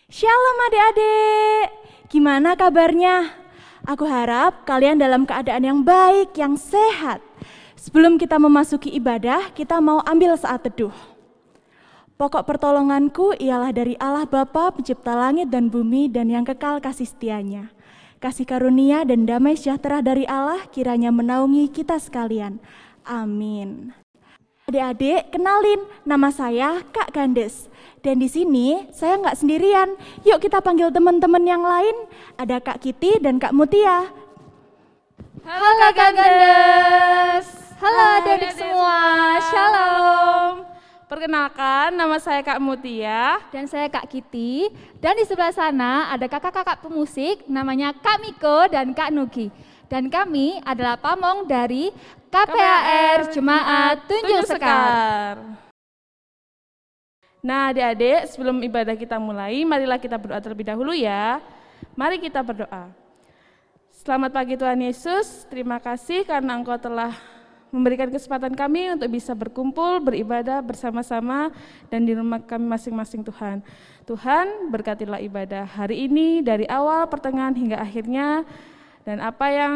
Shalom adik-adik, gimana kabarnya? Aku harap kalian dalam keadaan yang baik, yang sehat. Sebelum kita memasuki ibadah, kita mau ambil saat teduh. Pokok pertolonganku ialah dari Allah Bapa, pencipta langit dan bumi, dan yang kekal kasih setianya. Kasih karunia dan damai sejahtera dari Allah kiranya menaungi kita sekalian. Amin. Adik-adik, kenalin, nama saya Kak Gandes. Dan di sini saya nggak sendirian. Yuk kita panggil teman-teman yang lain. Ada Kak Kitty dan Kak Mutia. Halo Kak Gandes. Halo adik-adik semua. Shalom. Perkenalkan, nama saya Kak Mutia. Dan saya Kak Kitty. Dan di sebelah sana ada kakak-kakak pemusik namanya Kak Miko dan Kak Nugi. Dan kami adalah pamong dari KPAR Jemaat Tunjung Sekar. Nah adik-adik, sebelum ibadah kita mulai, marilah kita berdoa terlebih dahulu ya. Mari kita berdoa. Selamat pagi Tuhan Yesus, terima kasih karena Engkau telah memberikan kesempatan kami untuk bisa berkumpul, beribadah bersama-sama dan di rumah kami masing-masing Tuhan. Tuhan berkatilah ibadah hari ini dari awal, pertengahan hingga akhirnya. Dan apa yang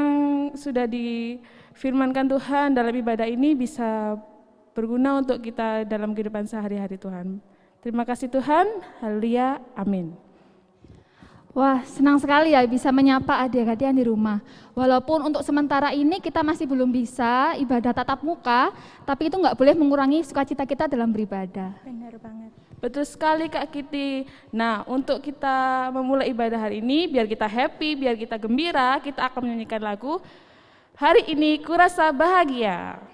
sudah difirmankan Tuhan dalam ibadah ini bisa berguna untuk kita dalam kehidupan sehari-hari Tuhan. Terima kasih Tuhan, haleluya, amin. Wah, senang sekali ya bisa menyapa adik-adik yang di rumah. Walaupun untuk sementara ini kita masih belum bisa ibadah tatap muka, tapi itu nggak boleh mengurangi sukacita kita dalam beribadah. Benar banget. Betul sekali Kak Kitty. Nah, untuk kita memulai ibadah hari ini, biar kita happy, biar kita gembira, kita akan menyanyikan lagu Hari Ini Kurasa Bahagia.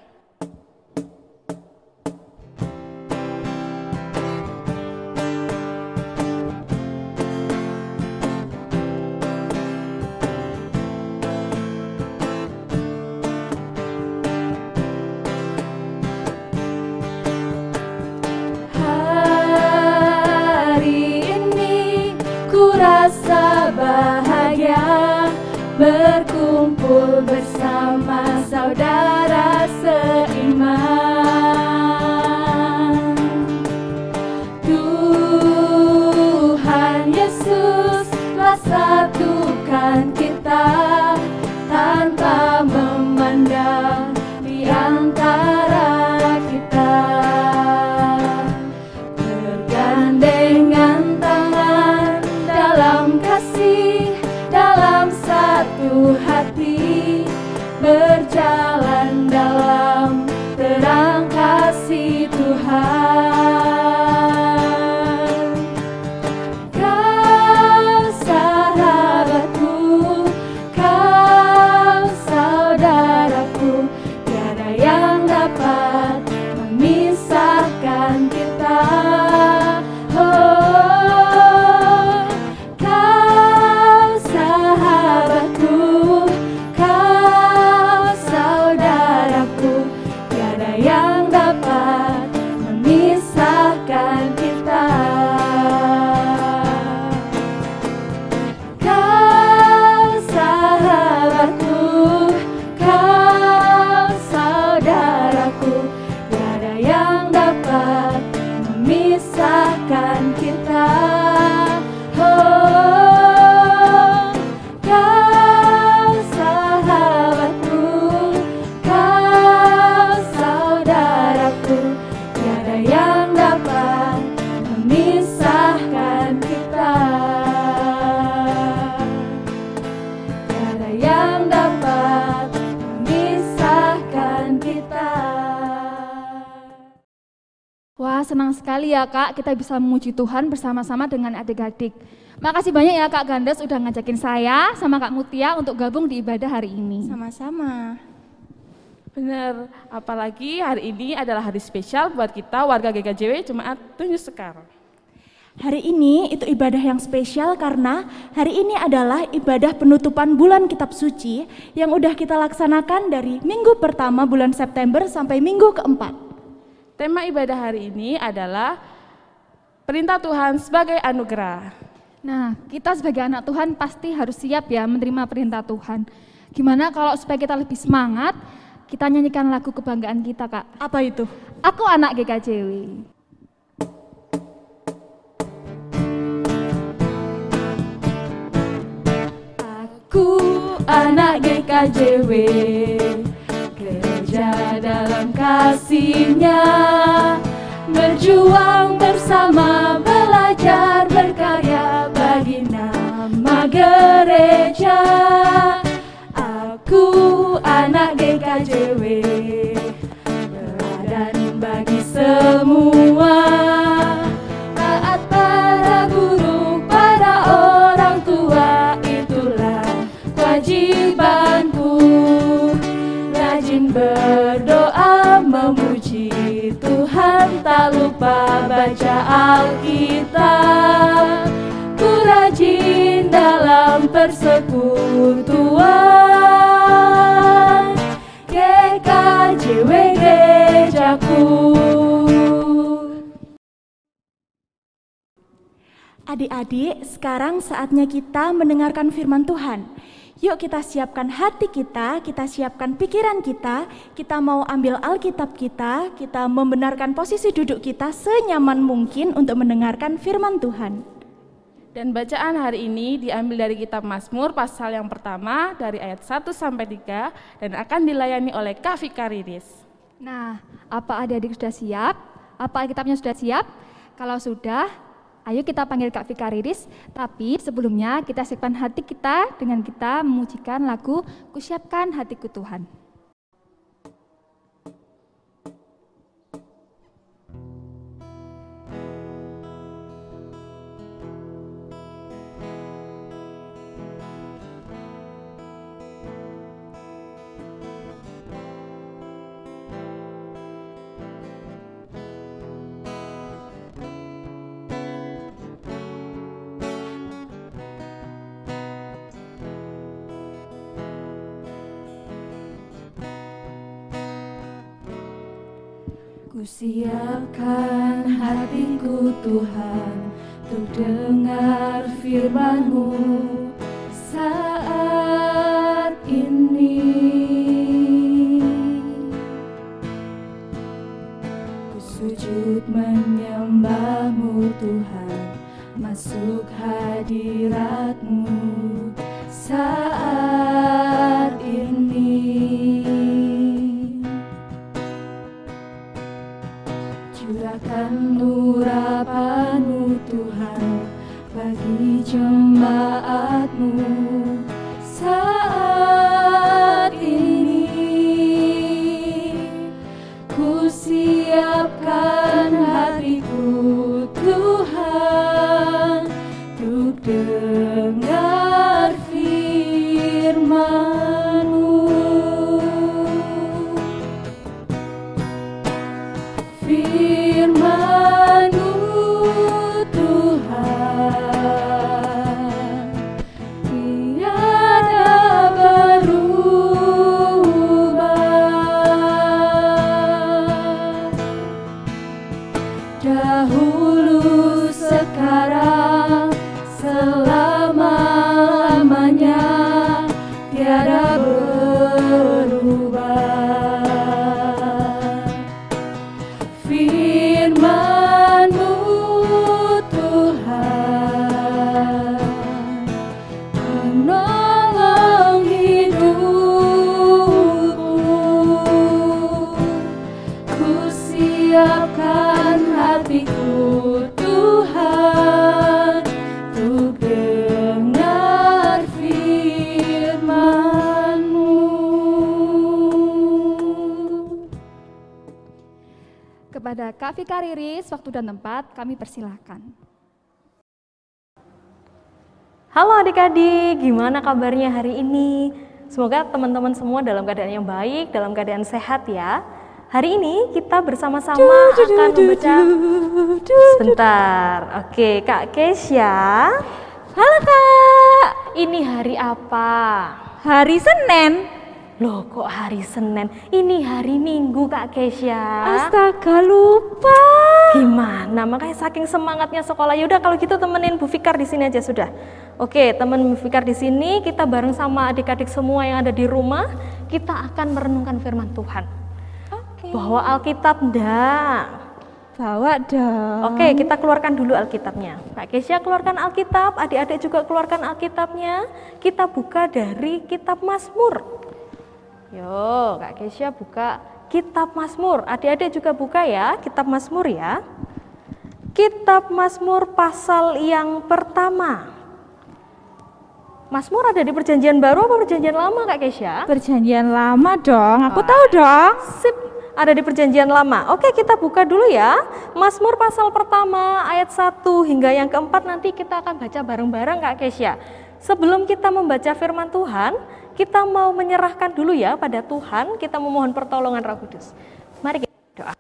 Rasa bahagia berkumpul bersama saudara seiman. Tuhan Yesus telah satukan kita tanpa memandang di antara kita. Bergandengan tangan dalam kasih, dalam satu hati, berjalan dalam terang kasih Tuhan. Kau sahabatku, kau saudaraku, tiada yang dapat memisahkan kita. Senang sekali ya Kak, kita bisa memuji Tuhan bersama-sama dengan adik-adik. Makasih banyak ya Kak Gandes udah ngajakin saya sama Kak Mutia untuk gabung di ibadah hari ini. Sama-sama. Benar, apalagi hari ini adalah hari spesial buat kita warga GKJW Jemaat Tunjung Sekar. Hari ini itu ibadah yang spesial karena hari ini adalah ibadah penutupan bulan Kitab Suci yang udah kita laksanakan dari minggu pertama bulan September sampai minggu keempat. Tema ibadah hari ini adalah perintah Tuhan sebagai anugerah. Nah, kita sebagai anak Tuhan pasti harus siap ya menerima perintah Tuhan. Gimana kalau supaya kita lebih semangat, kita nyanyikan lagu kebanggaan kita Kak. Apa itu? Aku anak GKJW. anak GKJW, gereja dalam kasih-Nya, berjuang bersama, belajar berkarya bagi nama gereja. Aku anak GKJW, teladan bagi semua, taat pada guru, pada orang tua, itulah kewajibanku. Rajin berdoa, memuji Tuhan, tak lupa baca Alkitab. Ku rajin dalam persekutuan, GKJW gerejaku. Adik-adik, sekarang saatnya kita mendengarkan firman Tuhan. Yuk kita siapkan hati kita siapkan pikiran kita mau ambil Alkitab kita membenarkan posisi duduk kita senyaman mungkin untuk mendengarkan firman Tuhan. Dan bacaan hari ini diambil dari kitab Mazmur pasal yang pertama dari ayat 1 sampai 3 dan akan dilayani oleh Kak Vika Riris. Nah, apa adik-adik sudah siap? Apa Alkitabnya sudah siap? Kalau sudah, ayo kita panggil Kak Vika Riris, tapi sebelumnya kita siapkan hati kita dengan kita memujikan lagu Kusiapkan Hatiku Tuhan. Kusiapkan hatiku Tuhan, untuk dengar firman-Mu saat ini. Ku sujud menyembah-Mu Tuhan, masuk hadirat-Mu saat ini. Curahkan urapan-Mu Tuhan bagi jemaat-Mu saat ini. Ku siapkan hatiku Tuhan, untuk dengar firman-Mu. Firman-Mu Tuhan, tiada berubah. Dahulu, sekarang, selama-lamanya, tiada berubah. Firman-Mu Tuhan, menolong hidupku. Ku siapkan hatiku Tuhan, untuk dengar firman-Mu. Kepada Kak Vika Riris, waktu dan tempat kami persilahkan. Halo adik-adik, gimana kabarnya hari ini? Semoga teman-teman semua dalam keadaan yang baik, dalam keadaan sehat ya. Hari ini kita bersama-sama akan membaca. Sebentar, oke Kak Kesya. Halo Kak, Ini hari apa? hari Senin. Loh kok hari Senin? Ini hari Minggu Kak Kesya. Astaga, lupa. Gimana? Makanya saking semangatnya sekolah. Yaudah kalau gitu temenin Bu Fikar di sini aja sudah. Oke, temen Bu Fikar di sini, kita bareng sama adik-adik semua yang ada di rumah, kita akan merenungkan firman Tuhan. Oke. Bawa Alkitab ndak? Bawa dong. Oke, kita keluarkan dulu Alkitabnya. Kak Kesya keluarkan Alkitab, adik-adik juga keluarkan Alkitabnya. Kita buka dari kitab Mazmur. Yo, Kak Kesya buka kitab Mazmur. Adik-adik juga buka ya, kitab Mazmur ya. Kitab Mazmur pasal yang pertama. Mazmur ada di Perjanjian Baru apa Perjanjian Lama Kak Kesya? Perjanjian Lama dong, aku tahu dong. Sip, ada di Perjanjian Lama. Oke, kita buka dulu ya. Mazmur pasal pertama ayat 1 hingga yang keempat nanti kita akan baca bareng-bareng Kak Kesya. Sebelum kita membaca firman Tuhan, kita mau menyerahkan dulu ya pada Tuhan, kita memohon pertolongan Roh Kudus. Mari kita berdoa.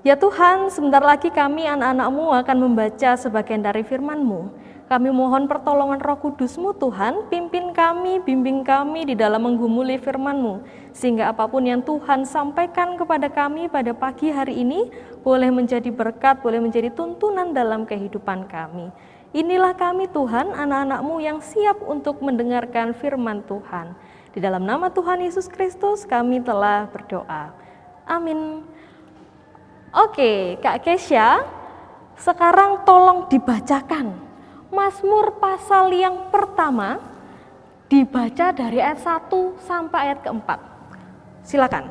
Ya Tuhan, sebentar lagi kami anak-anak-Mu akan membaca sebagian dari firman-Mu. Kami mohon pertolongan Roh Kudus-Mu Tuhan, pimpin kami, bimbing kami di dalam menggumuli firman-Mu. Sehingga apapun yang Tuhan sampaikan kepada kami pada pagi hari ini, boleh menjadi berkat, boleh menjadi tuntunan dalam kehidupan kami. Inilah kami Tuhan, anak-anak-Mu yang siap untuk mendengarkan firman Tuhan. Di dalam nama Tuhan Yesus Kristus kami telah berdoa. Amin. Oke, Kak Kesya, sekarang tolong dibacakan Mazmur pasal yang pertama, dibaca dari ayat 1 sampai ayat keempat. Silakan.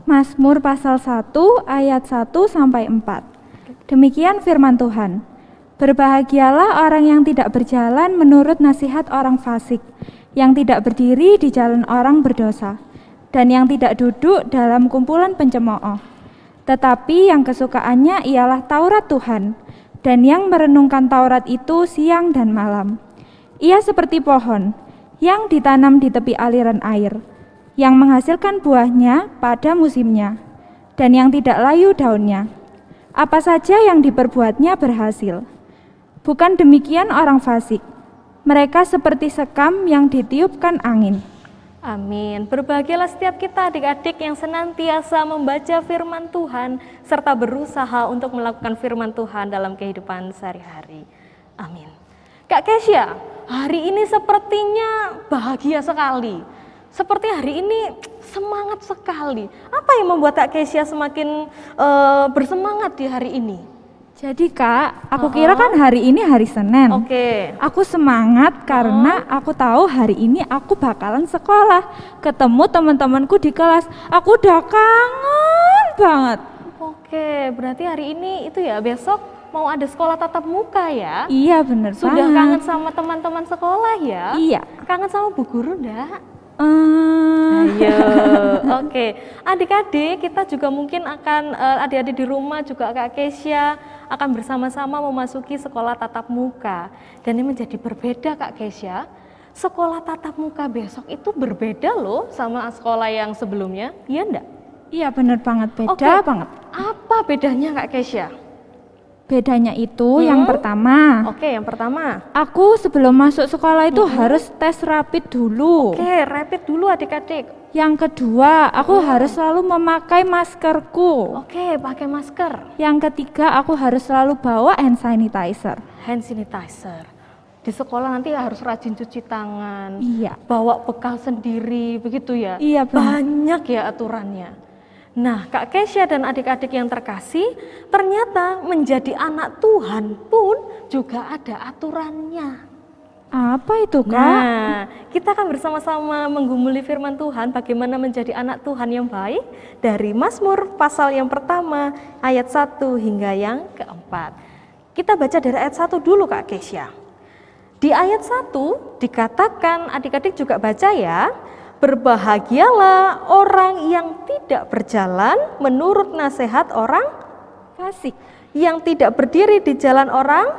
Mazmur pasal 1 ayat 1 sampai 4. Demikian firman Tuhan. Berbahagialah orang yang tidak berjalan menurut nasihat orang fasik, yang tidak berdiri di jalan orang berdosa, dan yang tidak duduk dalam kumpulan pencemooh. Tetapi yang kesukaannya ialah Taurat Tuhan, dan yang merenungkan Taurat itu siang dan malam. Ia seperti pohon yang ditanam di tepi aliran air, yang menghasilkan buahnya pada musimnya, dan yang tidak layu daunnya. Apa saja yang diperbuatnya berhasil. Bukan demikian orang fasik. Mereka seperti sekam yang ditiupkan angin. Amin. Berbahagialah setiap kita adik-adik yang senantiasa membaca firman Tuhan serta berusaha untuk melakukan firman Tuhan dalam kehidupan sehari-hari. Amin. Kak Kesya, hari ini sepertinya bahagia sekali. Seperti hari ini semangat sekali. Apa yang membuat Kak Kesya semakin bersemangat di hari ini? Jadi Kak, aku kira kan hari ini hari Senin. Oke. Aku semangat karena aku tahu hari ini aku bakalan sekolah. Ketemu teman-temanku di kelas. Aku udah kangen banget. Oke, berarti hari ini itu ya besok mau ada sekolah tatap muka ya? Iya bener Sudah banget. kangen sama teman-teman sekolah ya? Iya. Kangen sama Bu Guru enggak? Ayo, oke. Adik-adik, kita juga mungkin akan, adik-adik di rumah juga Kak Kesya akan bersama-sama memasuki sekolah tatap muka. Dan ini menjadi berbeda Kak Kesya. Sekolah tatap muka besok itu berbeda loh sama sekolah yang sebelumnya, iya enggak? Iya bener banget, beda Oke. banget. Apa bedanya Kak Kesya? Bedanya itu yang pertama, Oke, yang pertama. aku sebelum masuk sekolah itu harus tes rapid dulu. Oke, rapid dulu adik-adik. Yang kedua, aku harus selalu memakai maskerku. Oke, pakai masker. Yang ketiga, aku harus selalu bawa hand sanitizer. Hand sanitizer. Di sekolah nanti harus rajin cuci tangan. Iya. Bawa bekal sendiri, begitu ya? Iya, benar. Banyak ya aturannya. Nah, Kak Kesya dan adik-adik yang terkasih, ternyata menjadi anak Tuhan pun juga ada aturannya. Apa itu, Kak? Nah, kita akan bersama-sama menggumuli firman Tuhan bagaimana menjadi anak Tuhan yang baik dari Mazmur pasal yang pertama ayat 1 hingga yang keempat. Kita baca dari ayat 1 dulu Kak Kesya. Di ayat 1 dikatakan, adik-adik juga baca ya, berbahagialah orang yang tidak berjalan menurut nasihat orang Fasik, yang tidak berdiri di jalan orang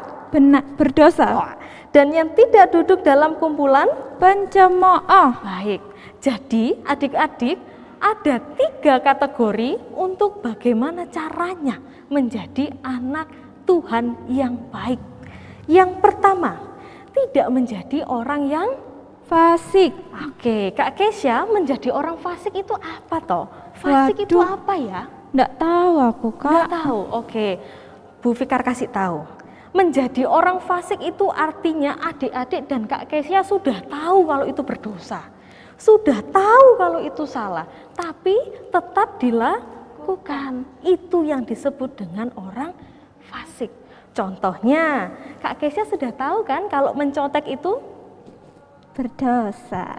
berdosa, dan yang tidak duduk dalam kumpulan pencemooh. baik. Jadi adik-adik ada 3 kategori untuk bagaimana caranya menjadi anak Tuhan yang baik. Yang pertama, tidak menjadi orang yang Fasik. Oke, Kak Kesya, menjadi orang fasik itu apa toh? Fasik itu Waduh. apa ya? Nggak tahu aku, Nggak Kak. tahu. Oke, Bu Fikar kasih tahu. Menjadi orang fasik itu artinya adik-adik dan Kak Kesya sudah tahu kalau itu berdosa. Sudah tahu kalau itu salah, tapi tetap dilakukan. melakukan. Itu yang disebut dengan orang fasik. Contohnya, Kak Kesya sudah tahu kan kalau mencontek itu Berdosa.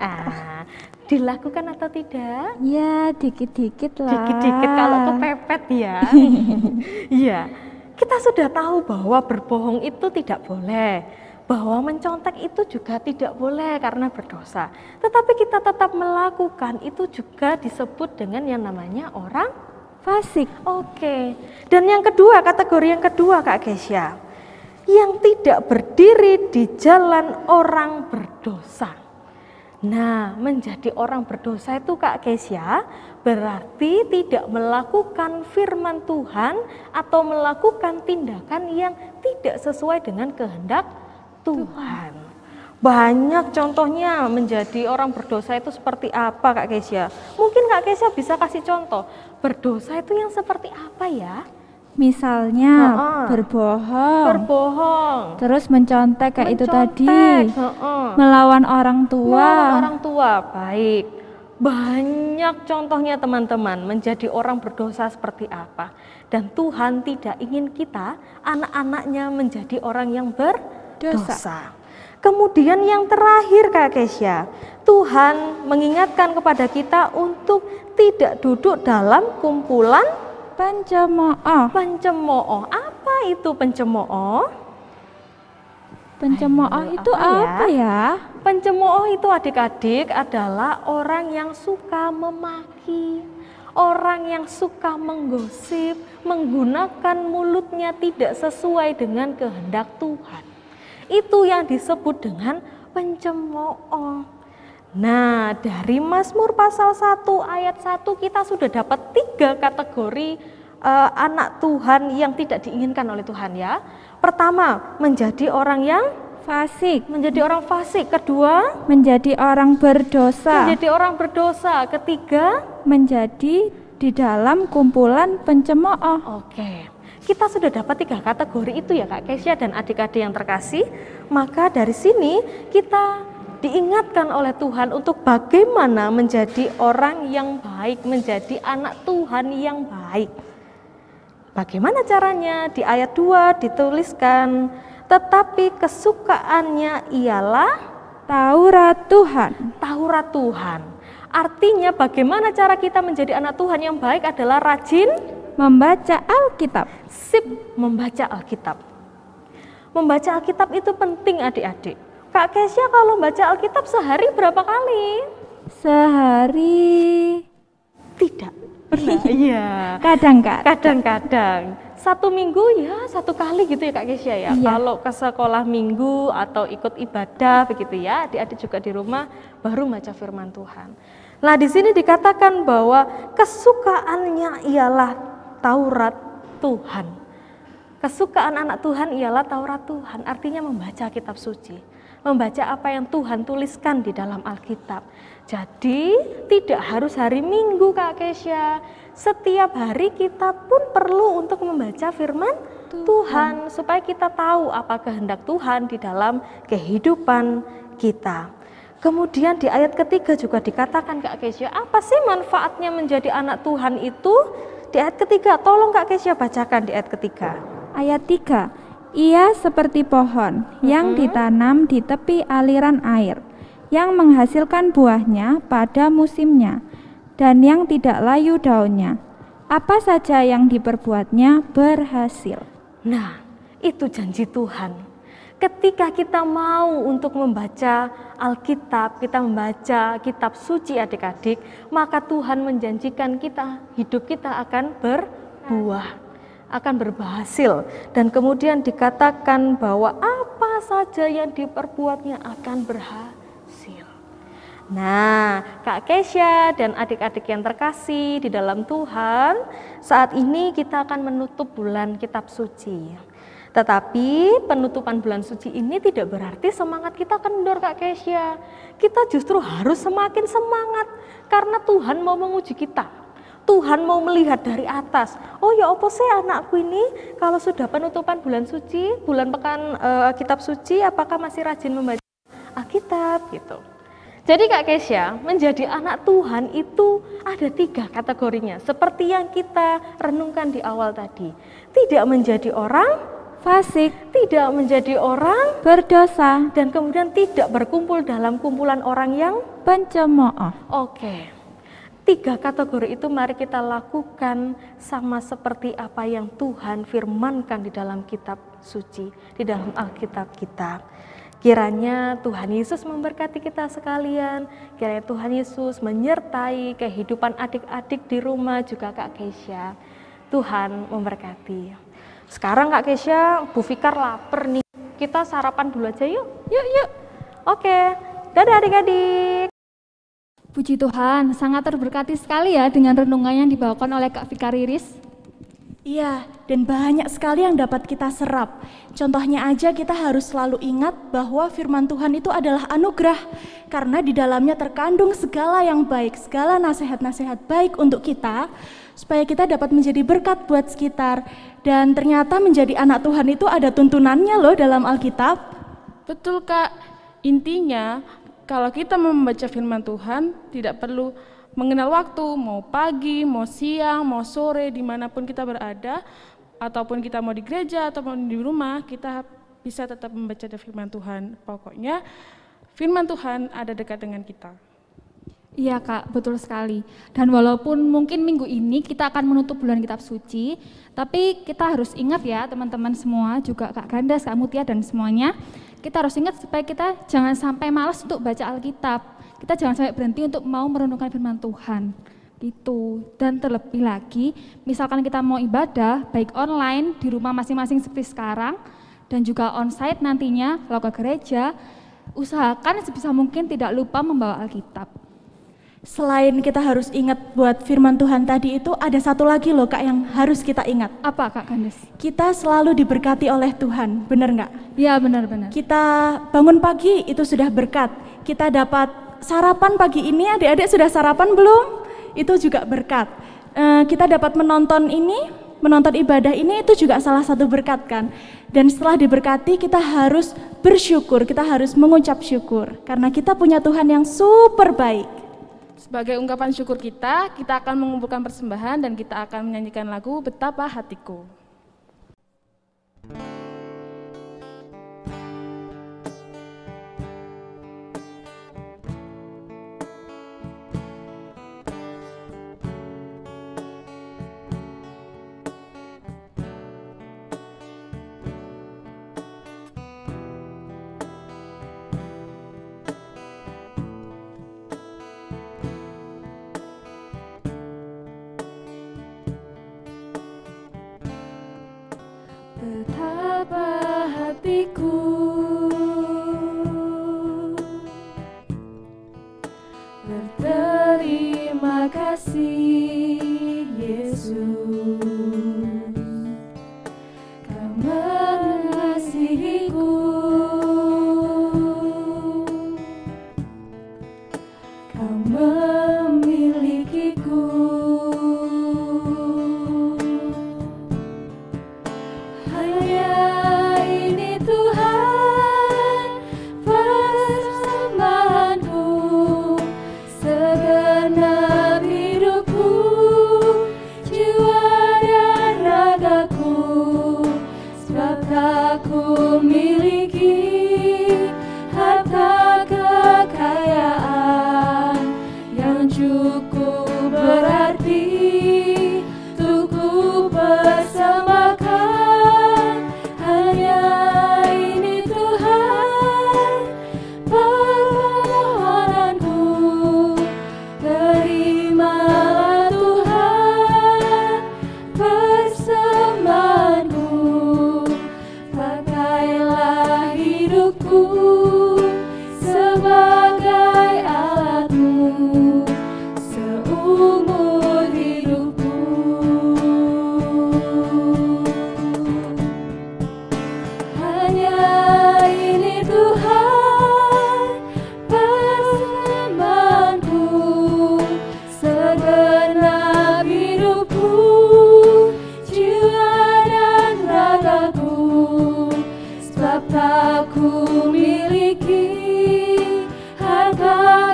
Dilakukan atau tidak? Ya, dikit-dikit lah. Dikit-dikit kalau kepepet ya. Iya, kita sudah tahu bahwa berbohong itu tidak boleh, bahwa mencontek itu juga tidak boleh karena berdosa. Tetapi kita tetap melakukan, itu juga disebut dengan yang namanya orang Fasik. Oke. Dan yang kedua, kategori yang kedua Kak Kesya, yang tidak berdiri di jalan orang berdosa. Nah, menjadi orang berdosa itu Kak Kesya berarti tidak melakukan firman Tuhan atau melakukan tindakan yang tidak sesuai dengan kehendak Tuhan. Banyak contohnya menjadi orang berdosa itu seperti apa Kak Kesya? Mungkin Kak Kesya bisa kasih contoh, berdosa itu yang seperti apa ya? Misalnya berbohong, terus mencontek kayak itu tadi, melawan orang tua. Melawan orang tua, baik. Banyak contohnya teman-teman menjadi orang berdosa seperti apa. Dan Tuhan tidak ingin kita, anak-anaknya menjadi orang yang berdosa. Kemudian yang terakhir Kak Kesya, Tuhan mengingatkan kepada kita untuk tidak duduk dalam kumpulan pencemooh. Pencemooh. Apa itu pencemooh? Pencemooh itu apa ya? Pencemooh itu adik-adik adalah orang yang suka memaki, orang yang suka menggosip, menggunakan mulutnya tidak sesuai dengan kehendak Tuhan. Itu yang disebut dengan pencemooh. Nah, dari Mazmur pasal 1 ayat 1 kita sudah dapat 3 kategori anak Tuhan yang tidak diinginkan oleh Tuhan ya. Pertama, menjadi orang yang fasik. Menjadi orang fasik. Kedua, menjadi orang berdosa. Menjadi orang berdosa. Ketiga, menjadi di dalam kumpulan pencemooh. Oke. Kita sudah dapat 3 kategori itu ya Kak Kesya dan adik-adik yang terkasih. Maka dari sini kita diingatkan oleh Tuhan untuk bagaimana menjadi orang yang baik, menjadi anak Tuhan yang baik. Bagaimana caranya? Di ayat 2 dituliskan, tetapi kesukaannya ialah Taurat Tuhan. Taurat Tuhan. Artinya bagaimana cara kita menjadi anak Tuhan yang baik adalah rajin membaca Alkitab. Sip, membaca Alkitab. Membaca Alkitab itu penting adik-adik. Kak Kesya kalau baca Alkitab sehari berapa kali? Sehari tidak pernah. Iya. Kadang-kadang. 1 minggu ya 1 kali gitu ya Kak Kesya ya. Iya. Kalau ke sekolah minggu atau ikut ibadah begitu ya, adik-adik juga di rumah baru baca firman Tuhan. Nah, di sini dikatakan bahwa kesukaannya ialah Taurat Tuhan. Kesukaan anak Tuhan ialah Taurat Tuhan, artinya membaca kitab suci. Membaca apa yang Tuhan tuliskan di dalam Alkitab. Jadi tidak harus hari Minggu Kak Kesya. Setiap hari kita pun perlu untuk membaca firman Tuhan supaya kita tahu apa kehendak Tuhan di dalam kehidupan kita. Kemudian di ayat ketiga juga dikatakan Kak Kesya, apa sih manfaatnya menjadi anak Tuhan itu? Di ayat ketiga, tolong Kak Kesya bacakan di ayat ketiga. Ayat 3, ia seperti pohon yang ditanam di tepi aliran air, yang menghasilkan buahnya pada musimnya, dan yang tidak layu daunnya. Apa saja yang diperbuatnya berhasil. Nah, itu janji Tuhan. Ketika kita mau untuk membaca Alkitab, kita membaca kitab suci adik-adik, maka Tuhan menjanjikan kita, hidup kita akan berbuah, akan berhasil. Dan kemudian dikatakan bahwa apa saja yang diperbuatnya akan berhasil. Nah, Kak Kesya dan adik-adik yang terkasih di dalam Tuhan, saat ini kita akan menutup bulan kitab suci. Tetapi penutupan bulan suci ini tidak berarti semangat kita kendor Kak Kesya. Kita justru harus semakin semangat karena Tuhan mau menguji kita. Tuhan mau melihat dari atas. Oh ya apa sih anakku ini kalau sudah penutupan bulan suci, bulan pekan kitab suci, apakah masih rajin membaca Alkitab gitu. Jadi Kak Kesya, menjadi anak Tuhan itu ada 3 kategorinya. Seperti yang kita renungkan di awal tadi. Tidak menjadi orang Fasik, tidak menjadi orang, berdosa, dan kemudian tidak berkumpul dalam kumpulan orang yang pencemooh. oke. 3 kategori itu mari kita lakukan sama seperti apa yang Tuhan firmankan di dalam kitab suci, di dalam Alkitab kita. Kiranya Tuhan Yesus memberkati kita sekalian, kiranya Tuhan Yesus menyertai kehidupan adik-adik di rumah juga Kak Kesya. Tuhan memberkati. Sekarang Kak Kesya, Bu Fikar lapar nih, kita sarapan dulu aja yuk. Yuk. Oke, dadah adik-adik. Puji Tuhan, sangat terberkati sekali ya dengan renungan yang dibawakan oleh Kak Fikar Iris. Iya, dan banyak sekali yang dapat kita serap. Contohnya aja kita harus selalu ingat bahwa firman Tuhan itu adalah anugerah. Karena di dalamnya terkandung segala yang baik, segala nasihat-nasihat baik untuk kita, supaya kita dapat menjadi berkat buat sekitar. Dan ternyata menjadi anak Tuhan itu ada tuntunannya loh dalam Alkitab. Betul Kak, intinya kalau kita membaca firman Tuhan tidak perlu mengenal waktu, mau pagi, mau siang, mau sore, dimanapun kita berada, ataupun kita mau di gereja, ataupun di rumah, kita bisa tetap membaca firman Tuhan. Pokoknya firman Tuhan ada dekat dengan kita. Iya Kak, betul sekali. Dan walaupun mungkin minggu ini kita akan menutup bulan kitab suci, tapi kita harus ingat ya teman-teman semua, juga Kak Gandas, Kak Mutia dan semuanya, kita harus ingat supaya kita jangan sampai malas untuk baca Alkitab. Kita jangan sampai berhenti untuk mau merenungkan firman Tuhan. Gitu. Dan terlebih lagi, misalkan kita mau ibadah, baik online, di rumah masing-masing seperti sekarang, dan juga onsite nantinya, kalau ke gereja, usahakan sebisa mungkin tidak lupa membawa Alkitab. Selain kita harus ingat buat firman Tuhan tadi itu, ada satu lagi loh Kak yang harus kita ingat. Apa Kak Gandes? Kita selalu diberkati oleh Tuhan, benar nggak? Iya benar-benar. Kita bangun pagi itu sudah berkat. Kita dapat sarapan pagi ini, adik-adik sudah sarapan belum? Itu juga berkat. Kita dapat menonton ibadah ini itu juga salah satu berkat kan. Dan setelah diberkati kita harus bersyukur, kita harus mengucap syukur. Karena kita punya Tuhan yang super baik. Sebagai ungkapan syukur kita akan mengumpulkan persembahan dan kita akan menyanyikan lagu Betapa Hatiku. Betapa hatiku berterima kasih Yesus, Kau mengasihiku, Kau memilikiku. Tak ku miliki harga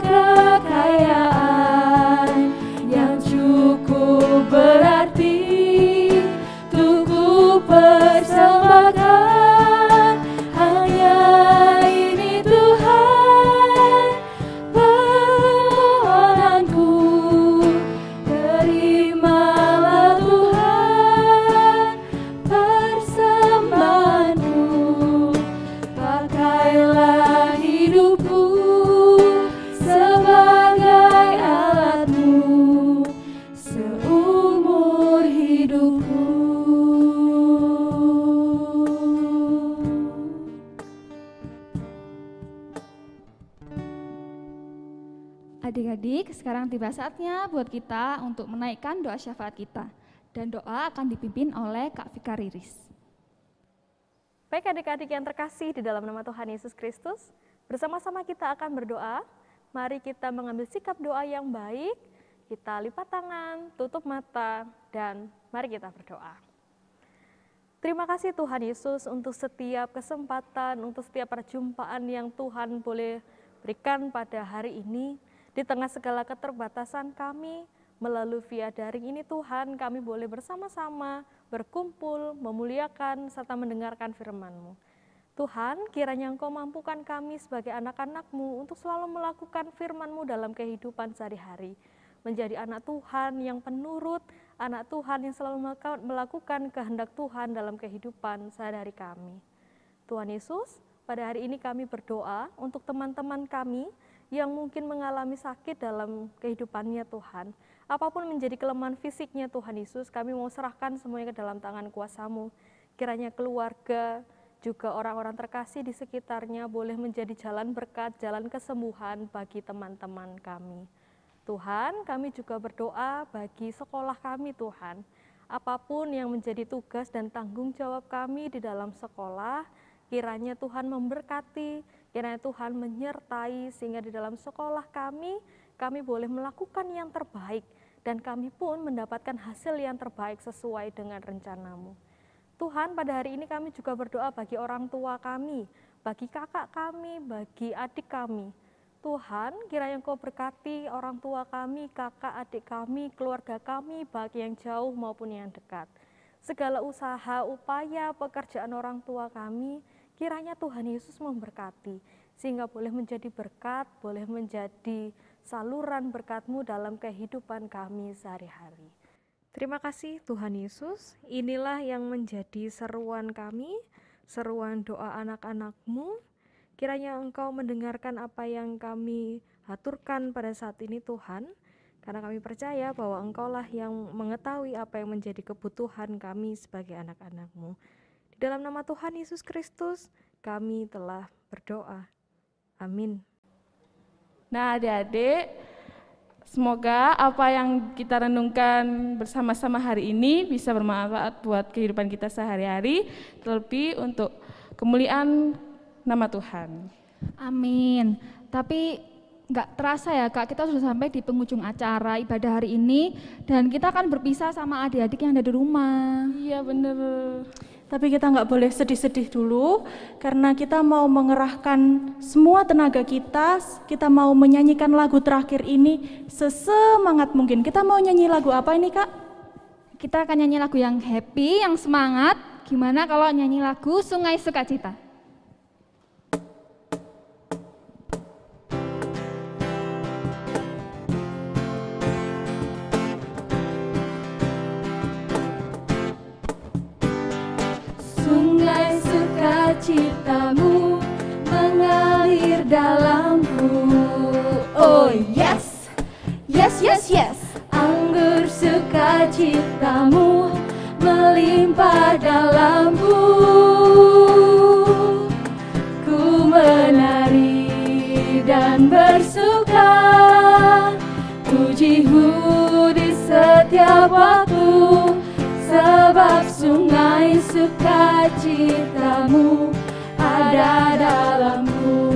adik-adik, sekarang tiba saatnya buat kita untuk menaikkan doa syafaat kita. Dan doa akan dipimpin oleh Kak Vika Riris. Baik adik-adik yang terkasih di dalam nama Tuhan Yesus Kristus, bersama-sama kita akan berdoa. Mari kita mengambil sikap doa yang baik, kita lipat tangan, tutup mata, dan mari kita berdoa. Terima kasih Tuhan Yesus untuk setiap kesempatan, untuk setiap perjumpaan yang Tuhan boleh berikan pada hari ini. Di tengah segala keterbatasan kami, melalui via daring ini Tuhan, kami boleh bersama-sama berkumpul, memuliakan, serta mendengarkan firman-Mu. Tuhan, kiranya Engkau mampukan kami sebagai anak-anak-Mu untuk selalu melakukan firman-Mu dalam kehidupan sehari-hari. Menjadi anak Tuhan yang penurut, anak Tuhan yang selalu melakukan kehendak Tuhan dalam kehidupan sehari-hari kami. Tuhan Yesus, pada hari ini kami berdoa untuk teman-teman kami yang mungkin mengalami sakit dalam kehidupannya Tuhan. Apapun menjadi kelemahan fisiknya Tuhan Yesus, kami mau serahkan semuanya ke dalam tangan kuasa-Mu. Kiranya keluarga, juga orang-orang terkasih di sekitarnya boleh menjadi jalan berkat, jalan kesembuhan bagi teman-teman kami. Tuhan, kami juga berdoa bagi sekolah kami Tuhan. Apapun yang menjadi tugas dan tanggung jawab kami di dalam sekolah, kiranya Tuhan memberkati, kiranya Tuhan menyertai, sehingga di dalam sekolah kami boleh melakukan yang terbaik, dan kami pun mendapatkan hasil yang terbaik sesuai dengan rencana-Mu. Tuhan, pada hari ini kami juga berdoa bagi orang tua kami, bagi kakak kami, bagi adik kami. Tuhan, kiranya Engkau berkati orang tua kami, kakak, adik kami, keluarga kami, baik yang jauh maupun yang dekat. Segala usaha, upaya, pekerjaan orang tua kami, kiranya Tuhan Yesus memberkati, sehingga boleh menjadi berkat, boleh menjadi saluran berkat-Mu dalam kehidupan kami sehari-hari. Terima kasih Tuhan Yesus, inilah yang menjadi seruan kami, seruan doa anak-anak-Mu. Kiranya Engkau mendengarkan apa yang kami haturkan pada saat ini Tuhan, karena kami percaya bahwa Engkaulah yang mengetahui apa yang menjadi kebutuhan kami sebagai anak-anak-Mu. Di dalam nama Tuhan Yesus Kristus, kami telah berdoa. Amin. Nah adik-adik, semoga apa yang kita renungkan bersama-sama hari ini bisa bermanfaat buat kehidupan kita sehari-hari, terlebih untuk kemuliaan nama Tuhan. Amin. Tapi nggak terasa ya Kak, kita sudah sampai di penghujung acara ibadah hari ini, dan kita akan berpisah sama adik-adik yang ada di rumah. Iya bener. Tapi kita nggak boleh sedih-sedih dulu, karena kita mau mengerahkan semua tenaga kita mau menyanyikan lagu terakhir ini sesemangat mungkin. Kita mau nyanyi lagu apa ini Kak? Kita akan nyanyi lagu yang happy, yang semangat. Gimana kalau nyanyi lagu Sungai Sukacita? Sungai sukacitamu mengalir dalamku. Oh yes, yes, yes, yes. Anggur sukacitamu melimpah dalamku. Ku menari dan bersuka, pujimu di setiap waktu. Sebab sungai sukacitamu ada dalamku.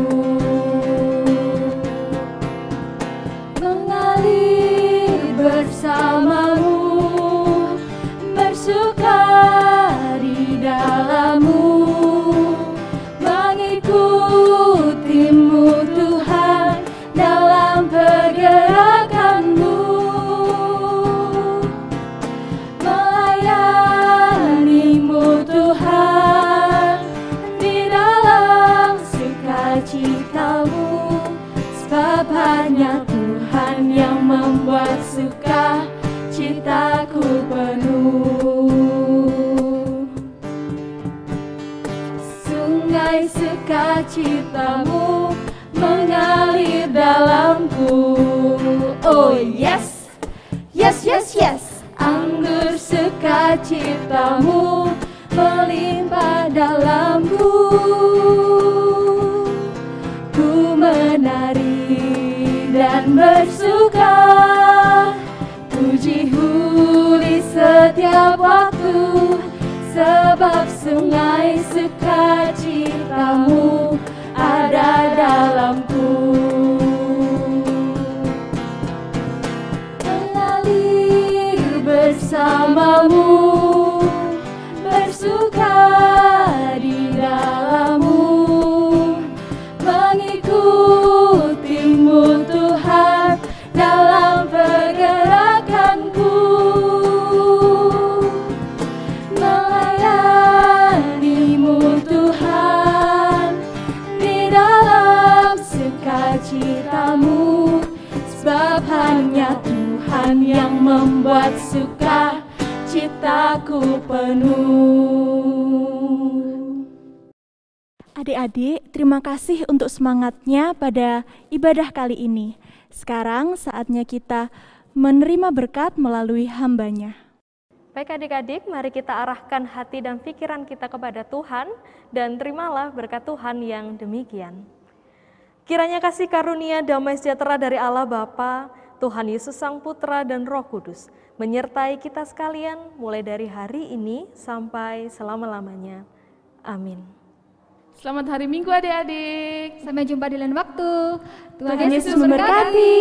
Mengalir bersamamu, bersuka di dalammu, mengikutimu Tuhan dalam pergerakanmu. Tuhan di dalam sukacitamu, sebab hanya Tuhan yang membuat sukacitaku penuh. Sungai sukacitamu mengalir dalamku. Oh yes, yes, yes, yes. Anggur sukacitamu melimpah dalamku. Ku menari dan dan bersuka. Puji-hu di setiap waktu, sebab sungai sukacitamu ada dalamku. Mengalir bersamamu, bersuka di dalammu, mengikutimu Tuhan dalam pergerakanku, melayanimu Tuhan di dalam sukacitamu, sebab hanya Tuhan yang membuat suka citaku penuh. Adik-adik, terima kasih untuk semangatnya pada ibadah kali ini. Sekarang saatnya kita menerima berkat melalui hambanya. Baik adik-adik, mari kita arahkan hati dan pikiran kita kepada Tuhan dan terimalah berkat Tuhan yang demikian. Kiranya kasih karunia damai sejahtera dari Allah Bapa, Tuhan Yesus Sang Putra dan Roh Kudus menyertai kita sekalian mulai dari hari ini sampai selama-lamanya. Amin. Selamat hari Minggu adik-adik. Sampai jumpa di lain waktu. Tuhan Yesus memberkati.